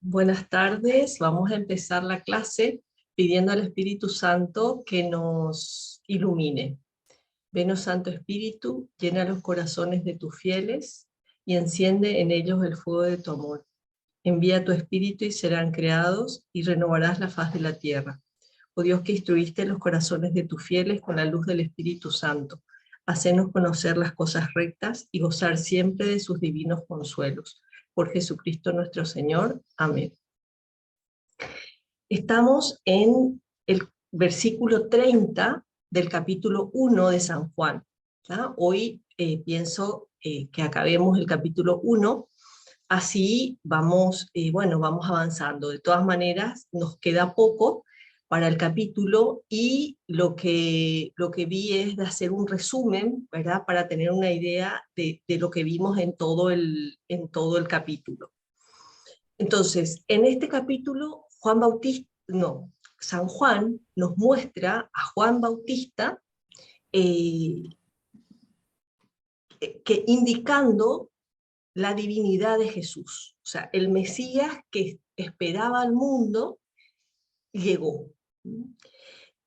Buenas tardes, vamos a empezar la clase pidiendo al Espíritu Santo que nos ilumine. Ven, oh Santo Espíritu, llena los corazones de tus fieles y enciende en ellos el fuego de tu amor. Envía tu Espíritu y serán creados y renovarás la faz de la tierra. Oh Dios, que instruiste los corazones de tus fieles con la luz del Espíritu Santo, hacenos conocer las cosas rectas y gozar siempre de sus divinos consuelos. Por Jesucristo nuestro Señor. Amén. Estamos en el versículo 30 del capítulo 1 de San Juan. ¿Ya? Hoy pienso que acabemos el capítulo 1, así vamos, vamos avanzando. De todas maneras, nos queda poco para el capítulo y lo que vi es de hacer un resumen, ¿verdad? Para tener una idea de lo que vimos en todo el capítulo. Entonces, en este capítulo, San Juan nos muestra a Juan Bautista indicando la divinidad de Jesús. O sea, el Mesías que esperaba al mundo llegó.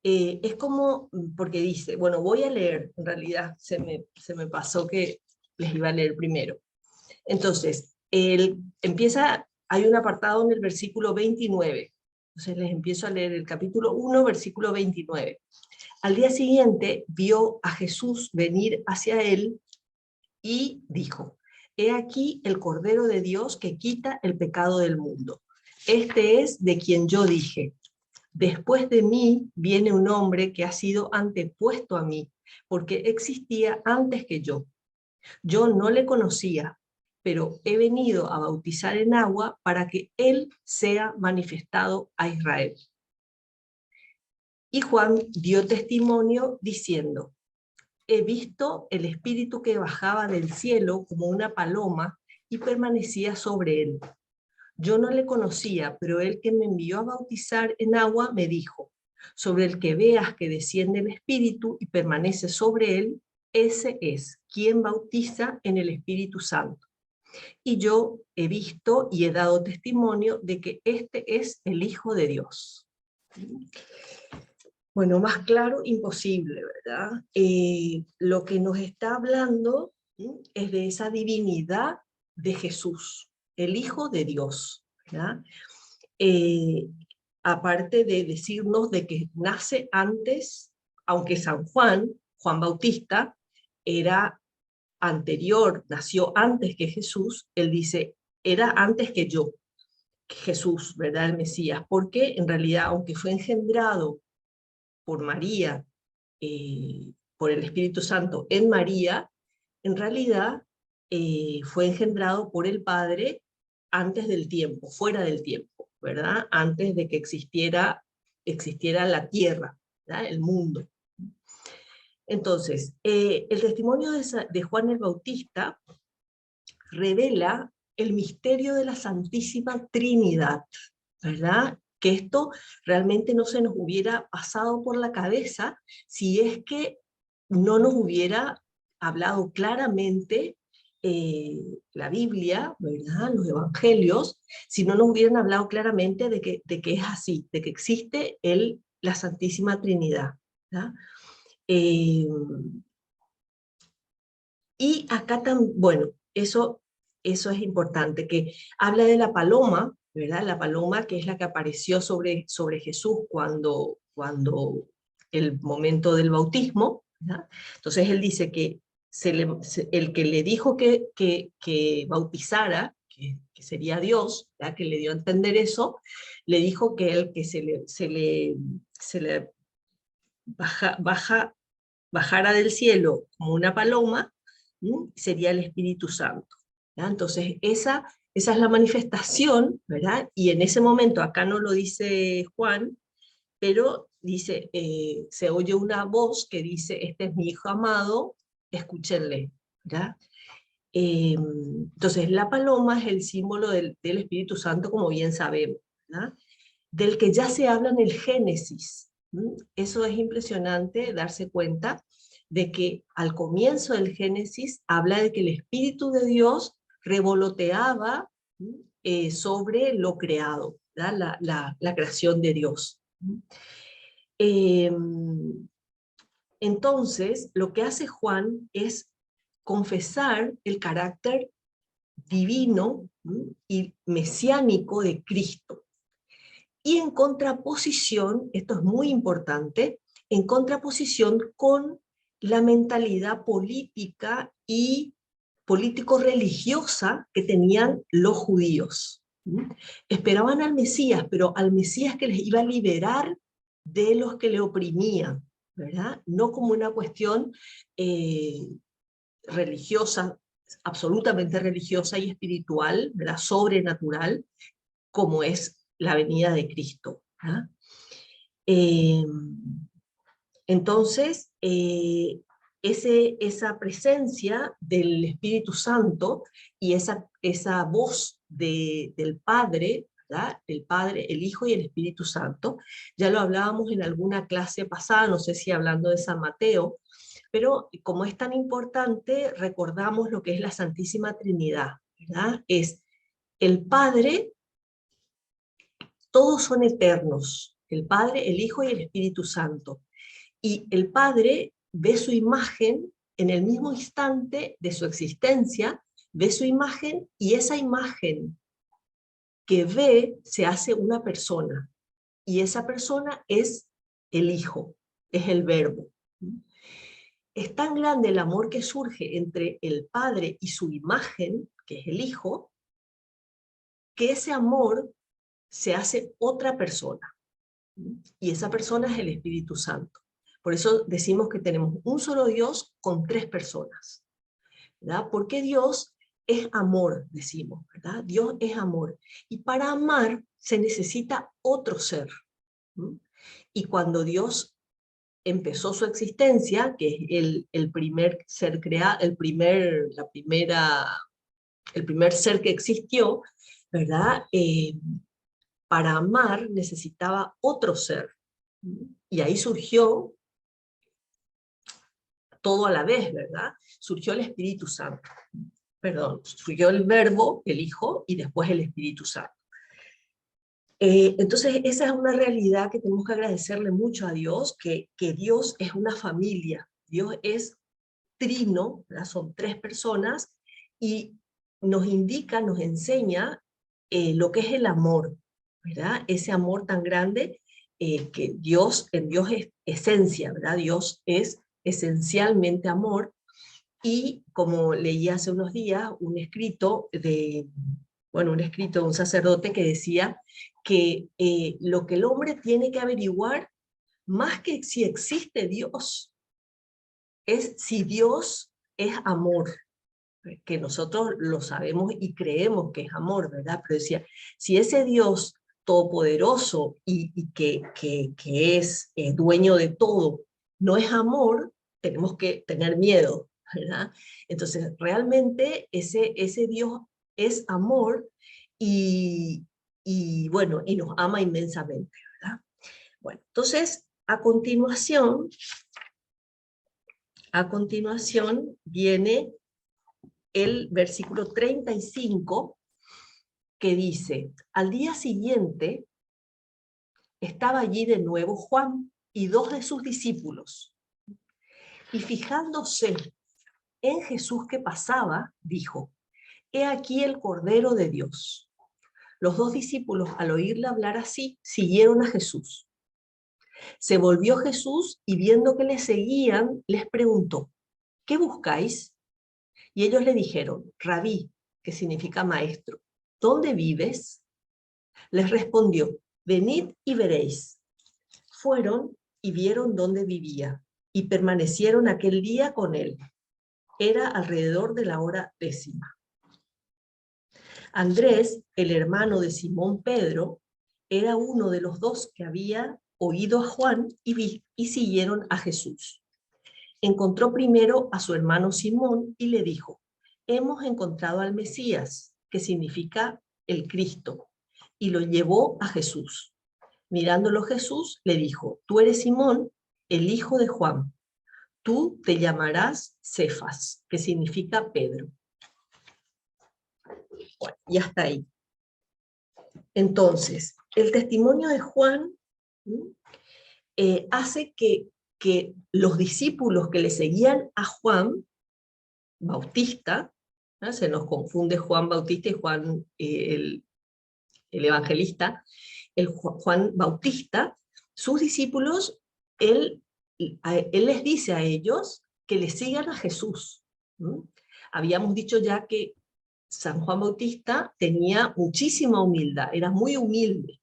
Es como, porque dice, bueno, voy a leer, en realidad se me pasó que les iba a leer primero. Entonces, hay un apartado en el versículo 29. Entonces les empiezo a leer el capítulo 1, versículo 29. Al día siguiente vio a Jesús venir hacia él y dijo: He aquí el Cordero de Dios que quita el pecado del mundo. Este es de quien yo dije: después de mí viene un hombre que ha sido antepuesto a mí, porque existía antes que yo. Yo no le conocía, pero he venido a bautizar en agua para que él sea manifestado a Israel. Y Juan dio testimonio diciendo: he visto el Espíritu que bajaba del cielo como una paloma y permanecía sobre él. Yo no le conocía, pero el que me envió a bautizar en agua me dijo: sobre el que veas que desciende el Espíritu y permanece sobre él, ese es quien bautiza en el Espíritu Santo. Y yo he visto y he dado testimonio de que este es el Hijo de Dios. Bueno, más claro, imposible, ¿verdad? Lo que nos está hablando es de esa divinidad de Jesús, el Hijo de Dios, ¿verdad? Aparte de decirnos de que nace antes, aunque Juan Bautista, era anterior, nació antes que Jesús, él dice, era antes que yo, que Jesús, ¿verdad? El Mesías, porque en realidad, aunque fue engendrado por María, por el Espíritu Santo en María, en realidad fue engendrado por el Padre antes del tiempo, fuera del tiempo, ¿verdad? Antes de que existiera la tierra, ¿verdad? El mundo. Entonces, el testimonio de Juan el Bautista revela el misterio de la Santísima Trinidad, ¿verdad? Que esto realmente no se nos hubiera pasado por la cabeza si es que no nos hubiera hablado claramente la Biblia, ¿verdad? Los evangelios, si no nos hubieran hablado claramente de que es así, de que existe la Santísima Trinidad, ¿verdad? Y acá también, bueno, eso es importante, que habla de la paloma, ¿verdad? La paloma que es la que apareció sobre Jesús cuando el momento del bautismo, ¿verdad? Entonces él dice que el que le dijo que bautizara, que sería Dios, ¿verdad? Que le dio a entender eso, le dijo que el que se le bajara del cielo como una paloma, sería el Espíritu Santo, ¿ya? Entonces esa es la manifestación, ¿verdad? Y en ese momento, acá no lo dice Juan, pero dice, se oye una voz que dice: este es mi Hijo amado, escúchenle, ¿verdad? Entonces la paloma es el símbolo del Espíritu Santo, como bien sabemos, ¿verdad? Del que ya se habla en el Génesis. Eso es impresionante, darse cuenta de que al comienzo del Génesis habla de que el Espíritu de Dios revoloteaba sobre lo creado, la creación de Dios. Entonces, lo que hace Juan es confesar el carácter divino y mesiánico de Cristo. Y en contraposición, esto es muy importante, en contraposición con la mentalidad política y político-religiosa que tenían los judíos. Esperaban al Mesías, pero al Mesías que les iba a liberar de los que le oprimían, ¿verdad? No como una cuestión religiosa, absolutamente religiosa y espiritual, ¿verdad? Sobrenatural, como es la venida de Cristo. Entonces, esa presencia del Espíritu Santo y esa voz del Padre, ¿verdad? El Padre, el Hijo y el Espíritu Santo, ya lo hablábamos en alguna clase pasada, no sé si hablando de San Mateo, pero como es tan importante, recordamos lo que es la Santísima Trinidad, ¿verdad? Es el Padre, todos son eternos, el Padre, el Hijo y el Espíritu Santo. Y el Padre ve su imagen en el mismo instante de su existencia, ve su imagen y esa imagen que ve se hace una persona. Y esa persona es el Hijo, es el Verbo. Es tan grande el amor que surge entre el Padre y su imagen, que es el Hijo, que ese amor se hace otra persona. Y esa persona es el Espíritu Santo. Por eso decimos que tenemos un solo Dios con tres personas, ¿verdad? Porque Dios es amor, decimos, ¿verdad? Dios es amor. Y para amar se necesita otro ser. Y cuando Dios empezó su existencia, que es el primer ser creado, el primer ser que existió, ¿verdad? Para amar necesitaba otro ser. Y ahí surgió todo a la vez, ¿verdad? Surgió el Espíritu Santo. Perdón, surgió el Verbo, el Hijo, y después el Espíritu Santo. Entonces, esa es una realidad que tenemos que agradecerle mucho a Dios, que Dios es una familia. Dios es trino, ¿verdad? Son tres personas, y nos indica, nos enseña lo que es el amor, ¿verdad? Ese amor tan grande que en Dios es esencia, ¿verdad? Dios es esencialmente amor, y como leí hace unos días un escrito de un sacerdote que decía que lo que el hombre tiene que averiguar, más que si existe Dios, es si Dios es amor, que nosotros lo sabemos y creemos que es amor, ¿verdad? Pero decía, si ese Dios todopoderoso y que es dueño de todo, no es amor, tenemos que tener miedo, ¿verdad? Entonces, realmente ese Dios es amor y bueno, y nos ama inmensamente, ¿verdad? Bueno, entonces, a continuación viene el versículo 35, que dice, al día siguiente estaba allí de nuevo Juan y dos de sus discípulos, y fijándose en Jesús que pasaba, dijo, he aquí el Cordero de Dios. Los dos discípulos, al oírle hablar así, siguieron a Jesús. Se volvió Jesús y viendo que le seguían, les preguntó, ¿qué buscáis? Y ellos le dijeron, Rabí, que significa maestro, ¿dónde vives? Les respondió, venid y veréis. Fueron y vieron dónde vivía, y permanecieron aquel día con él. Era alrededor de la hora 10. Andrés, el hermano de Simón Pedro, era uno de los dos que había oído a Juan y siguieron a Jesús. Encontró primero a su hermano Simón y le dijo, hemos encontrado al Mesías, que significa el Cristo, y lo llevó a Jesús. Mirándolo Jesús le dijo, tú eres Simón, el hijo de Juan, tú te llamarás Cefas, que significa Pedro. Bueno, y hasta ahí. Entonces, el testimonio de Juan hace que los discípulos que le seguían a Juan Bautista, ¿no? Se nos confunde Juan Bautista y Juan el evangelista, el Juan Bautista, sus discípulos, él les dice a ellos que le sigan a Jesús. Habíamos dicho ya que San Juan Bautista tenía muchísima humildad, era muy humilde,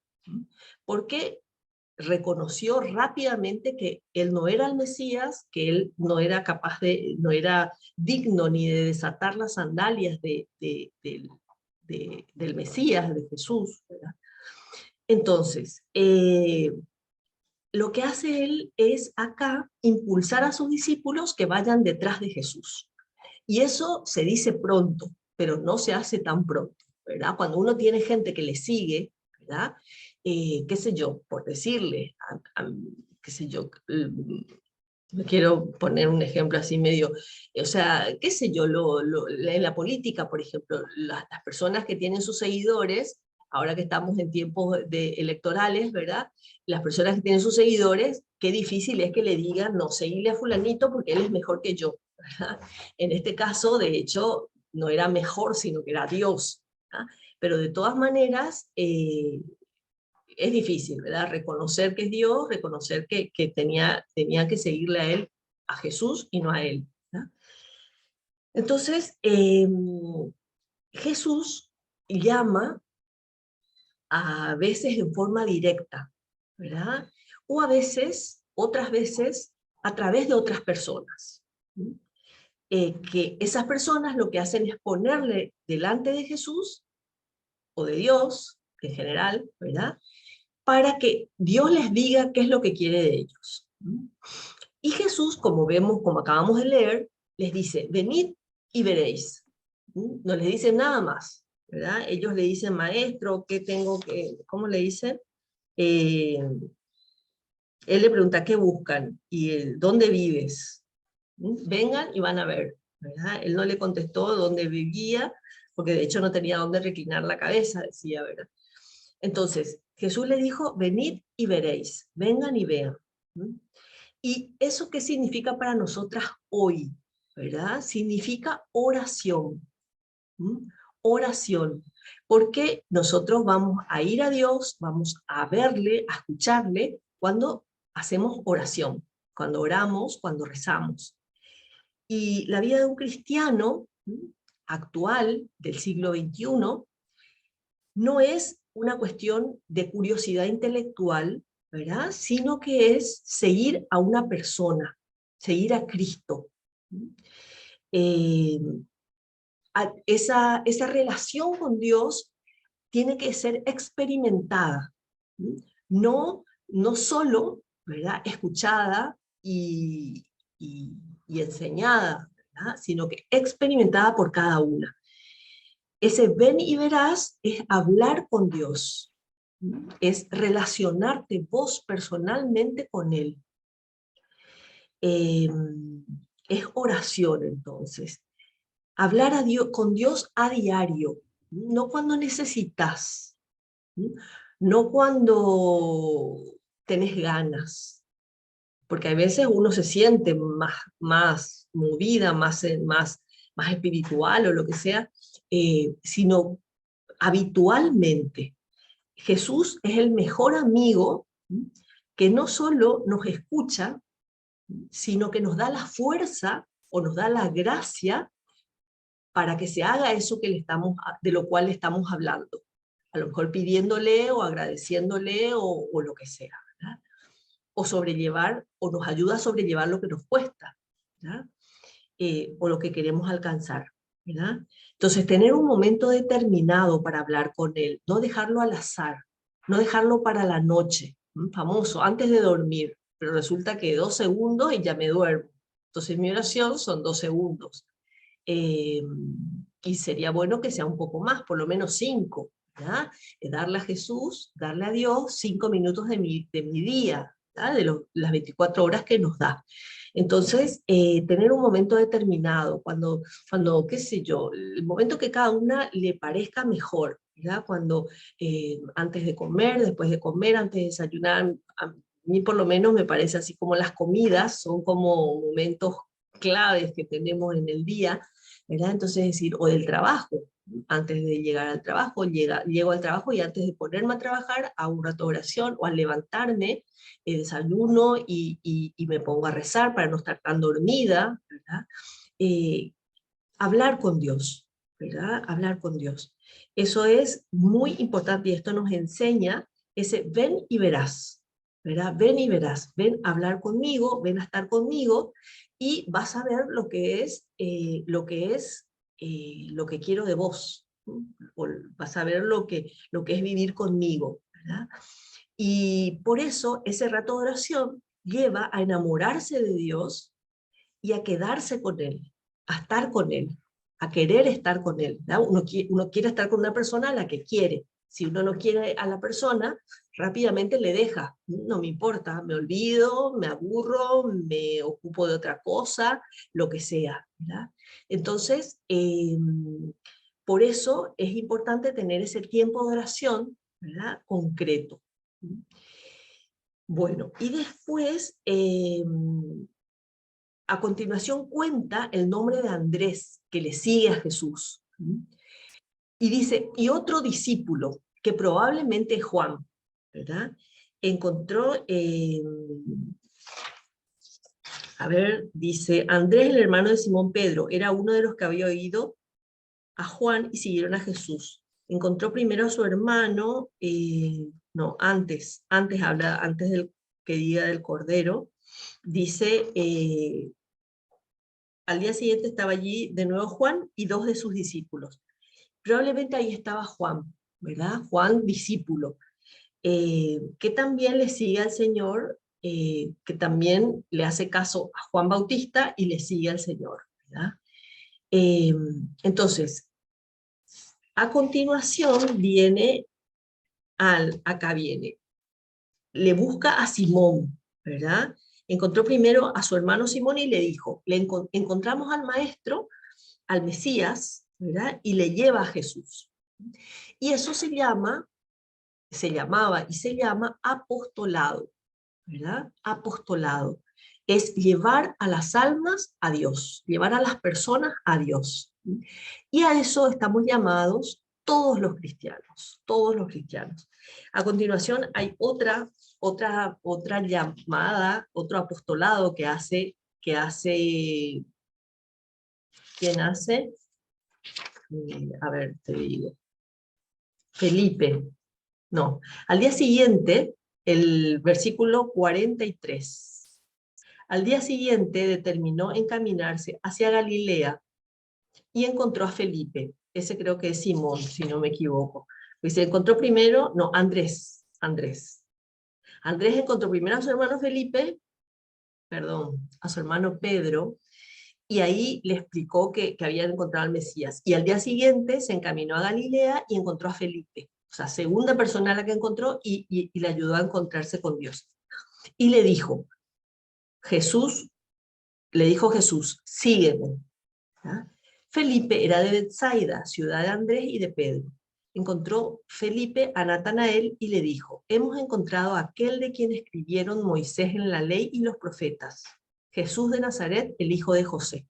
porque reconoció rápidamente que él no era el Mesías, que él no era capaz de, no era digno ni de desatar las sandalias del Mesías, de Jesús, ¿verdad? Entonces, lo que hace él es acá impulsar a sus discípulos que vayan detrás de Jesús. Y eso se dice pronto, pero no se hace tan pronto, ¿verdad? Cuando uno tiene gente que le sigue, ¿verdad? Qué sé yo, por decirle, qué sé yo, me quiero poner un ejemplo así medio, o sea, qué sé yo, en la política, por ejemplo, las personas que tienen sus seguidores, ahora que estamos en tiempos electorales, ¿verdad? Las personas que tienen sus seguidores, qué difícil es que le digan, no, seguirle a fulanito porque él es mejor que yo, ¿verdad? En este caso, de hecho, no era mejor, sino que era Dios, ¿verdad? Pero de todas maneras, es difícil, ¿verdad? Reconocer que es Dios, reconocer que tenía que seguirle a él, a Jesús y no a él, ¿verdad? Entonces, Jesús llama a veces en forma directa, ¿verdad? O a veces, otras veces, a través de otras personas. Que esas personas lo que hacen es ponerle delante de Jesús, o de Dios, en general, ¿verdad? Para que Dios les diga qué es lo que quiere de ellos. Y Jesús, como vemos, como acabamos de leer, les dice, venid y veréis. No les dice nada más, ¿verdad? Ellos le dicen, maestro, ¿qué tengo que...? ¿Cómo le dicen? Él le pregunta, ¿qué buscan? Y él, ¿dónde vives? Vengan y van a ver, ¿verdad? Él no le contestó dónde vivía, porque de hecho no tenía dónde reclinar la cabeza, decía, ¿verdad? Entonces, Jesús le dijo, venid y veréis, vengan y vean. ¿Y eso qué significa para nosotras hoy? ¿Verdad? Significa oración. Oración. Porque nosotros vamos a ir a Dios, vamos a verle, a escucharle, cuando hacemos oración, cuando oramos, cuando rezamos. Y la vida de un cristiano actual, del siglo XXI, no es una cuestión de curiosidad intelectual, ¿verdad? Sino que es seguir a una persona, seguir a Cristo. Esa relación con Dios tiene que ser experimentada, no solo, ¿verdad?, escuchada y enseñada, ¿verdad?, sino que experimentada por cada una. Ese ven y verás es hablar con Dios, es relacionarte vos personalmente con Él. Es oración entonces. Hablar con Dios a diario, no cuando necesitas, no cuando tenés ganas, porque a veces uno se siente más movida, más espiritual o lo que sea, sino habitualmente. Jesús es el mejor amigo que no solo nos escucha, sino que nos da la fuerza o nos da la gracia para que se haga eso de lo cual estamos hablando. A lo mejor pidiéndole o agradeciéndole o lo que sea, ¿verdad? O sobrellevar, o nos ayuda a sobrellevar lo que nos cuesta, ¿verdad? O lo que queremos alcanzar, ¿verdad? Entonces, tener un momento determinado para hablar con Él, no dejarlo al azar, no dejarlo para la noche, famoso, antes de dormir, pero resulta que 2 segundos y ya me duermo. Entonces, mi oración son 2 segundos. Y sería bueno que sea un poco más, por lo menos 5, ¿verdad? Darle a Jesús, darle a Dios 5 minutos de mi día, ¿verdad? Las 24 horas que nos da. Entonces, tener un momento determinado, qué sé yo, el momento que cada una le parezca mejor, ¿verdad? Cuando antes de comer, después de comer, antes de desayunar, a mí por lo menos me parece así como las comidas son como momentos claves que tenemos en el día, ¿verdad? Entonces, es decir, o del trabajo, antes de llegar al trabajo, llego al trabajo y antes de ponerme a trabajar, hago un rato de oración, o al levantarme, desayuno y me pongo a rezar para no estar tan dormida, ¿verdad? Eh, Hablar con Dios, ¿verdad? Hablar con Dios. Eso es muy importante y esto nos enseña ese ven y verás, ¿verdad? Ven y verás, ven a hablar conmigo, ven a estar conmigo y vas a ver lo que quiero de vos, o vas a ver lo que es vivir conmigo, ¿verdad? Y por eso ese rato de oración lleva a enamorarse de Dios y a quedarse con Él, a estar con Él, a querer estar con Él. Uno quiere estar con una persona a la que quiere. Si uno no quiere a la persona, rápidamente le deja. No me importa, me olvido, me aburro, me ocupo de otra cosa, lo que sea, ¿verdad? Entonces, por eso es importante tener ese tiempo de oración, ¿verdad? Concreto. Bueno, y después, a continuación cuenta el nombre de Andrés, que le sigue a Jesús. Y dice, y otro discípulo, que probablemente es Juan, ¿verdad? Encontró, dice, Andrés, el hermano de Simón Pedro, era uno de los que había oído a Juan y siguieron a Jesús. Encontró primero a su hermano, no, antes del que diga del Cordero, dice, al día siguiente estaba allí de nuevo Juan y dos de sus discípulos. Probablemente ahí estaba Juan, ¿verdad? Juan, discípulo, que también le sigue al Señor, que también le hace caso a Juan Bautista y le sigue al Señor, ¿verdad? Entonces, a continuación acá viene, le busca a Simón, ¿verdad? Encontró primero a su hermano Simón y le dijo, encontramos al maestro, al Mesías, ¿verdad? Y le lleva a Jesús. Y eso se llamaba y se llama apostolado, ¿verdad? Apostolado. Es llevar a las almas a Dios, llevar a las personas a Dios. Y a eso estamos llamados todos los cristianos, todos los cristianos. A continuación hay otra llamada, otro apostolado ¿quién hace? A ver, te digo. Felipe, no. Al día siguiente, el versículo 43. Al día siguiente determinó encaminarse hacia Galilea y encontró a Felipe. Ese creo que es Simón, si no me equivoco. Pues se encontró primero, no, Andrés. Andrés encontró primero a su hermano Felipe, perdón, a su hermano Pedro, y ahí le explicó que habían encontrado al Mesías. Y al día siguiente se encaminó a Galilea y encontró a Felipe. O sea, segunda persona a la que encontró y le ayudó a encontrarse con Dios. Y Jesús, le dijo Jesús, sígueme. ¿Ah? Felipe era de Betsaida, ciudad de Andrés y de Pedro. Encontró Felipe a Natanael y le dijo, hemos encontrado a aquel de quien escribieron Moisés en la ley y los profetas, Jesús de Nazaret, el hijo de José.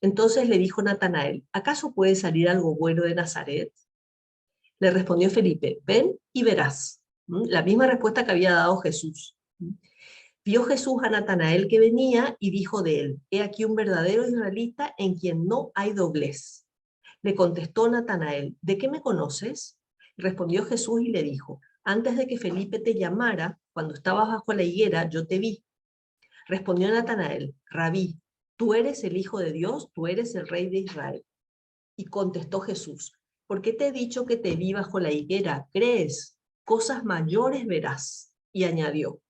Entonces le dijo Natanael, ¿acaso puede salir algo bueno de Nazaret? Le respondió Felipe, ven y verás. La misma respuesta que había dado Jesús. Vio Jesús a Natanael que venía y dijo de él, he aquí un verdadero israelita en quien no hay doblez. Le contestó Natanael, ¿de qué me conoces? Respondió Jesús y le dijo, antes de que Felipe te llamara, cuando estabas bajo la higuera, yo te vi. Respondió Natanael, Rabí, tú eres el Hijo de Dios, tú eres el Rey de Israel. Y contestó Jesús, ¿por qué te he dicho que te vi bajo la higuera? ¿Crees? Cosas mayores verás. Y añadió,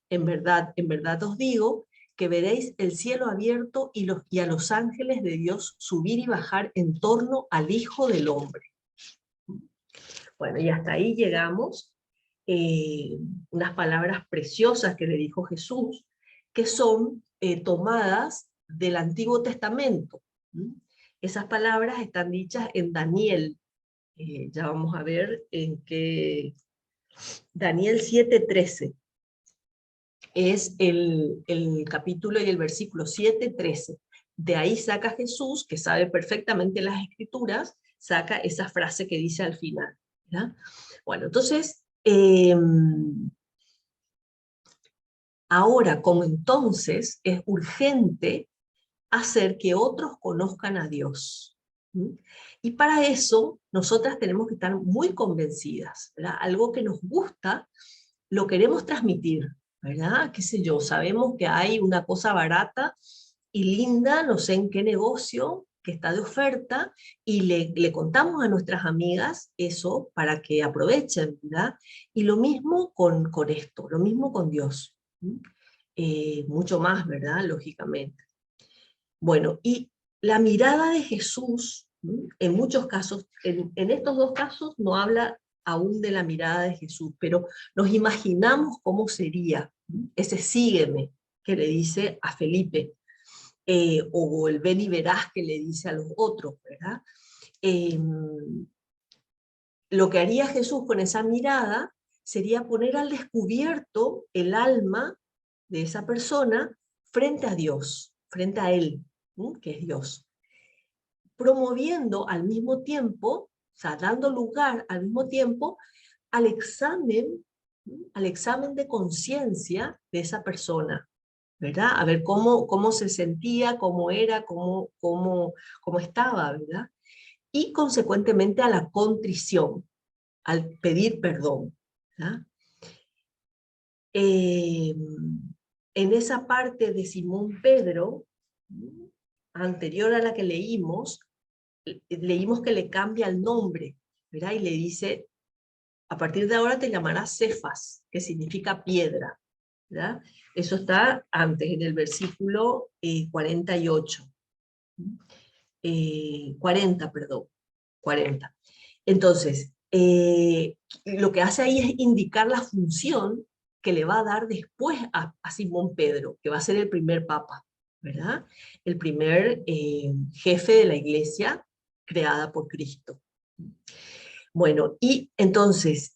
en verdad os digo que veréis el cielo abierto y a los ángeles de Dios subir y bajar en torno al Hijo del Hombre. Bueno, y hasta ahí llegamos. Unas palabras preciosas que le dijo Jesús, que son tomadas del Antiguo Testamento. Esas palabras están dichas en Daniel. Ya vamos a ver en qué... Daniel 7:13. Es el capítulo y el versículo 7:13. De ahí saca Jesús, que sabe perfectamente las Escrituras, saca esa frase que dice al final, ¿verdad? Bueno, entonces, ahora como entonces es urgente hacer que otros conozcan a Dios. Y para eso nosotras tenemos que estar muy convencidas, ¿verdad? Algo que nos gusta, lo queremos transmitir, ¿verdad? Qué sé yo, sabemos que hay una cosa barata y linda, no sé en qué negocio, que está de oferta, y le contamos a nuestras amigas eso para que aprovechen, ¿verdad? Y lo mismo con esto, lo mismo con Dios. Mucho más, ¿verdad? Lógicamente. Bueno, y la mirada de Jesús, en muchos casos, en estos dos casos no habla aún de la mirada de Jesús, pero nos imaginamos cómo sería ese sígueme que le dice a Felipe, o el ven y verás que le dice a los otros, ¿verdad? Lo que haría Jesús con esa mirada sería poner al descubierto el alma de esa persona frente a Dios, frente a Él, que es Dios, promoviendo al mismo tiempo, o sea, dando lugar al mismo tiempo al examen de conciencia de esa persona, ¿verdad? A ver cómo se sentía, cómo era, cómo estaba, ¿verdad? Y consecuentemente a la contrición, al pedir perdón, ¿verdad? En esa parte de Simón Pedro, anterior a la que leímos que le cambia el nombre, ¿verdad? Y le dice, a partir de ahora te llamarás Cefas, que significa piedra, ¿verdad? Eso está antes, en el versículo 48. 40, perdón, 40. Entonces, lo que hace ahí es indicar la función que le va a dar después a Simón Pedro, que va a ser el primer papa, ¿verdad? El primer jefe de la iglesia creada por Cristo. Bueno, y entonces,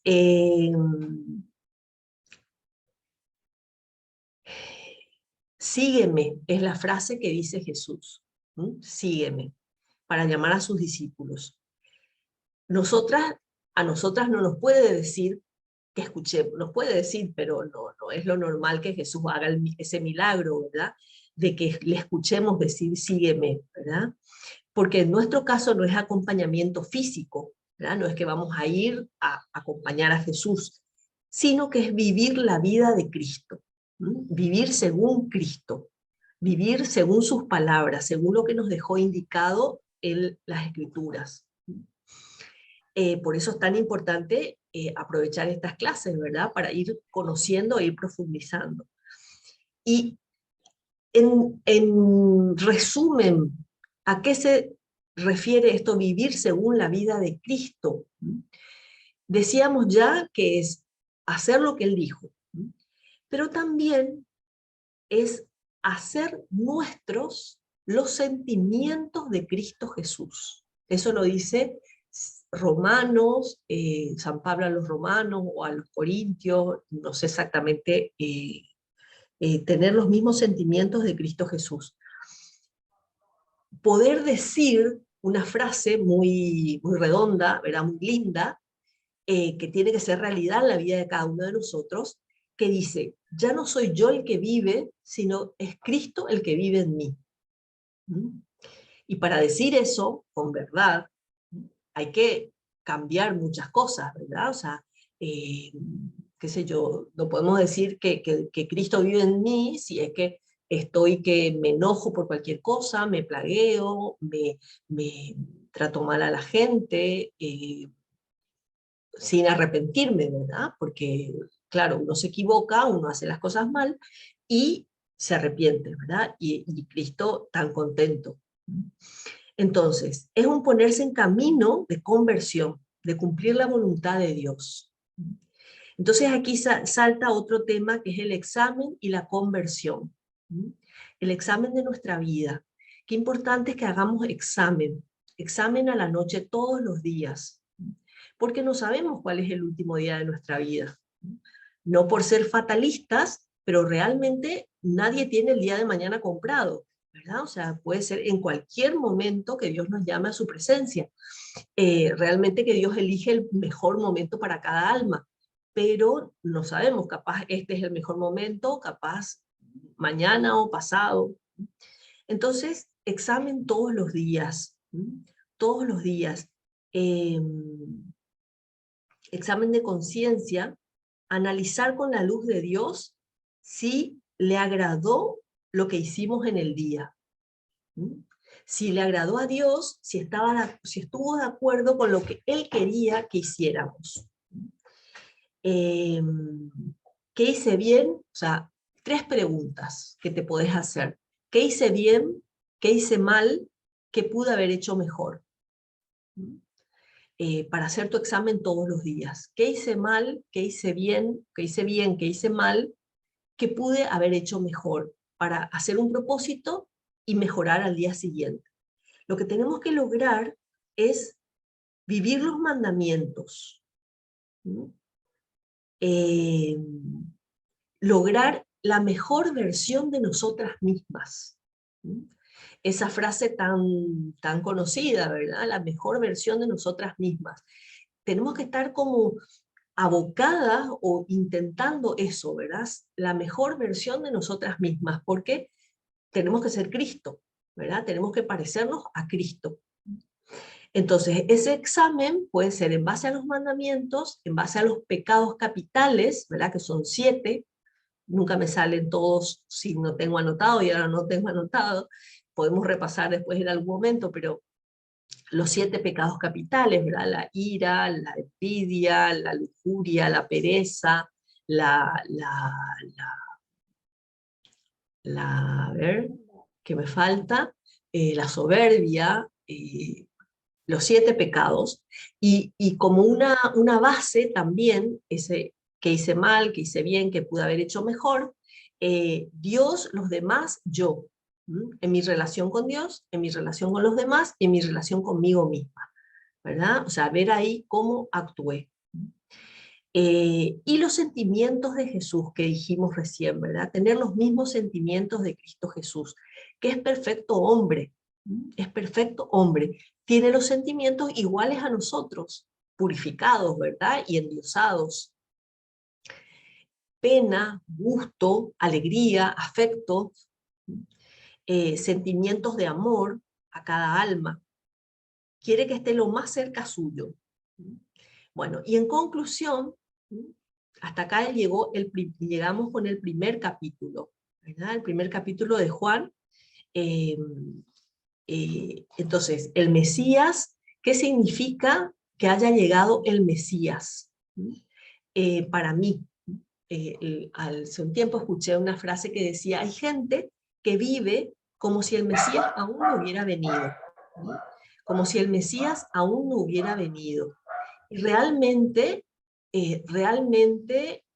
sígueme, es la frase que dice Jesús, sígueme, para llamar a sus discípulos. A nosotras no nos puede decir que escuchemos, nos puede decir, pero no es lo normal que Jesús haga ese milagro, ¿verdad? De que le escuchemos decir, sígueme, ¿verdad? Porque en nuestro caso no es acompañamiento físico, ¿verdad? No es que vamos a ir a acompañar a Jesús, sino que es vivir la vida de Cristo, vivir según Cristo, vivir según sus palabras, según lo que nos dejó indicado en las Escrituras. Por eso es tan importante aprovechar estas clases, ¿verdad? Para ir conociendo e ir profundizando. Y en resumen, ¿a qué se refiere esto vivir según la vida de Cristo? Decíamos ya que es hacer lo que Él dijo, pero también es hacer nuestros los sentimientos de Cristo Jesús. Eso lo dice Romanos, San Pablo a los romanos o a los corintios, no sé exactamente, tener los mismos sentimientos de Cristo Jesús. Poder decir una frase muy redonda, ¿verdad? Muy linda, que tiene que ser realidad en la vida de cada uno de nosotros, que dice, ya no soy yo el que vive, sino es Cristo el que vive en mí. Y para decir eso con verdad, hay que cambiar muchas cosas, ¿verdad? O sea, qué sé yo, no podemos decir que Cristo vive en mí si es que estoy que me enojo por cualquier cosa, me plagueo, me trato mal a la gente, sin arrepentirme, ¿verdad? Porque, claro, uno se equivoca, uno hace las cosas mal y se arrepiente, ¿verdad? Y Cristo tan contento. Entonces, es un ponerse en camino de conversión, de cumplir la voluntad de Dios. Entonces aquí salta otro tema que es el examen y la conversión. el examen de nuestra vida. Qué importante es que hagamos examen a la noche todos los días, porque no sabemos cuál es el último día de nuestra vida. No por ser fatalistas, pero realmente nadie tiene el día de mañana comprado, ¿verdad? O sea, puede ser en cualquier momento que Dios nos llame a su presencia. Realmente que Dios elige el mejor momento para cada alma, pero no sabemos, capaz este es el mejor momento, capaz mañana o pasado. Entonces, examen todos los días, todos los días. Examen de conciencia, analizar con la luz de Dios si le agradó lo que hicimos en el día. Si le agradó a Dios, si estuvo de acuerdo con lo que Él quería que hiciéramos. ¿Qué hice bien? O sea, 3 preguntas que te podés hacer. ¿Qué hice bien? ¿Qué hice mal? ¿Qué pude haber hecho mejor? Para hacer tu examen todos los días. ¿Qué hice mal? ¿Qué hice bien? ¿Qué hice bien? ¿Qué hice mal? ¿Qué pude haber hecho mejor? Para hacer un propósito y mejorar al día siguiente. Lo que tenemos que lograr es vivir los mandamientos. Lograr la mejor versión de nosotras mismas. Esa frase tan conocida, ¿verdad? La mejor versión de nosotras mismas. Tenemos que estar como abocadas o intentando eso, ¿verdad? La mejor versión de nosotras mismas, porque tenemos que ser Cristo, ¿verdad? Tenemos que parecernos a Cristo. Entonces, ese examen puede ser en base a los mandamientos, en base a los pecados capitales, ¿verdad? Que son 7, nunca me salen todos si no tengo anotado, y ahora no tengo anotado, podemos repasar después en algún momento, pero los 7 pecados capitales, ¿verdad? La ira, la envidia, la lujuria, la pereza, a ver, ¿qué me falta? La soberbia, los 7 pecados, y como una base también, ese que hice mal, que hice bien, que pude haber hecho mejor, Dios, los demás, yo, en mi relación con Dios, en mi relación con los demás, en mi relación conmigo misma, ¿verdad? O sea, ver ahí cómo actué. Y los sentimientos de Jesús que dijimos recién, ¿verdad? Tener los mismos sentimientos de Cristo Jesús, que es perfecto hombre, es perfecto hombre, tiene los sentimientos iguales a nosotros, purificados, ¿verdad? Y endiosados. Pena, gusto, alegría, afecto, sentimientos de amor a cada alma. Quiere que esté lo más cerca suyo. Bueno, y en conclusión, hasta acá llegamos con el primer capítulo, ¿verdad? El primer capítulo de Juan. Entonces, el Mesías, ¿qué significa que haya llegado el Mesías? Para mí, hace un tiempo escuché una frase que decía, hay gente que vive como si el Mesías aún no hubiera venido, como si el Mesías aún no hubiera venido. Y realmente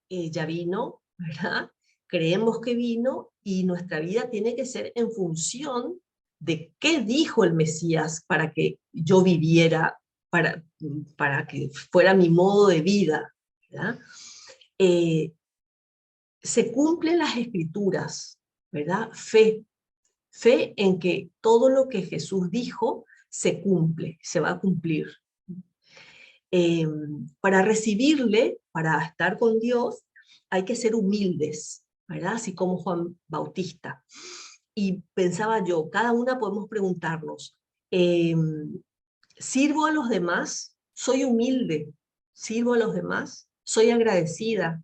ya vino, ¿verdad? Creemos que vino y nuestra vida tiene que ser en función de qué dijo el Mesías para que yo viviera, para que fuera mi modo de vida, ¿verdad? Se cumplen las escrituras, ¿verdad? Fe en que todo lo que Jesús dijo se cumple, se va a cumplir. Para recibirle, para estar con Dios, hay que ser humildes, ¿verdad? Así como Juan Bautista. Y pensaba yo, cada una podemos preguntarnos, ¿sirvo a los demás? ¿Soy humilde? ¿Sirvo a los demás? ¿Soy agradecida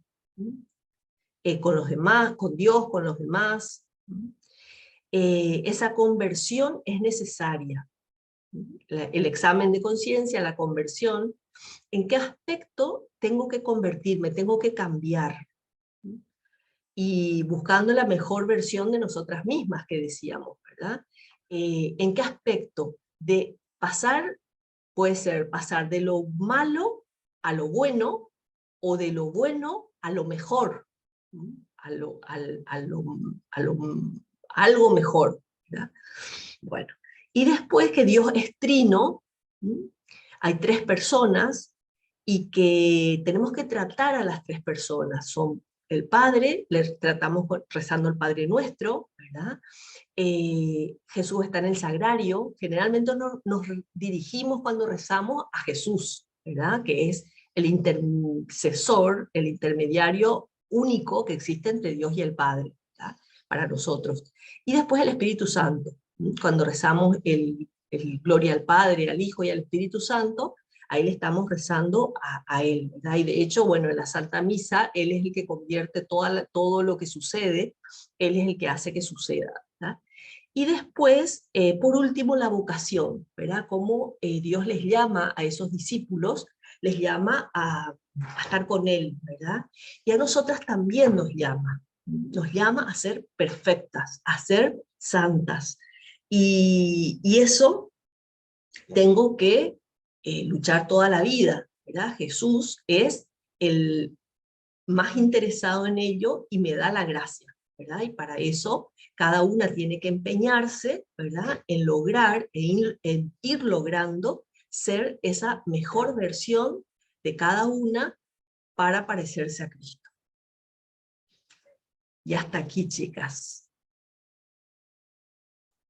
con los demás, con Dios, con los demás? Esa conversión es necesaria. El examen de conciencia, la conversión, ¿en qué aspecto tengo que convertirme, tengo que cambiar? Y buscando la mejor versión de nosotras mismas, que decíamos, ¿verdad? ¿En qué aspecto? De pasar, puede ser pasar de lo malo a lo bueno, o de lo bueno a lo mejor, a lo algo mejor, ¿verdad? Bueno, y después que Dios es trino, hay tres personas y que tenemos que tratar a las tres personas. Son el Padre, le tratamos rezando el Padre Nuestro, ¿verdad? Jesús está en el sagrario. Generalmente nos dirigimos cuando rezamos a Jesús, ¿verdad? Que es el intercesor, el intermediario único que existe entre Dios y el Padre, ¿verdad? Para nosotros. Y después el Espíritu Santo. Cuando rezamos el Gloria al Padre, al Hijo y al Espíritu Santo, ahí le estamos rezando a Él, ¿verdad? Y de hecho, bueno, en la Santa Misa, Él es el que convierte todo lo que sucede, Él es el que hace que suceda, ¿verdad? Y después, por último, la vocación, ¿verdad? Cómo Dios les llama a esos discípulos, les llama a estar con Él, ¿verdad? Y a nosotras también nos llama a ser perfectas, a ser santas. Y eso tengo que luchar toda la vida, ¿verdad? Jesús es el más interesado en ello y me da la gracia, ¿verdad? Y para eso cada una tiene que empeñarse, ¿verdad? En lograr, en ir logrando ser esa mejor versión de cada una para parecerse a Cristo. Y hasta aquí, chicas.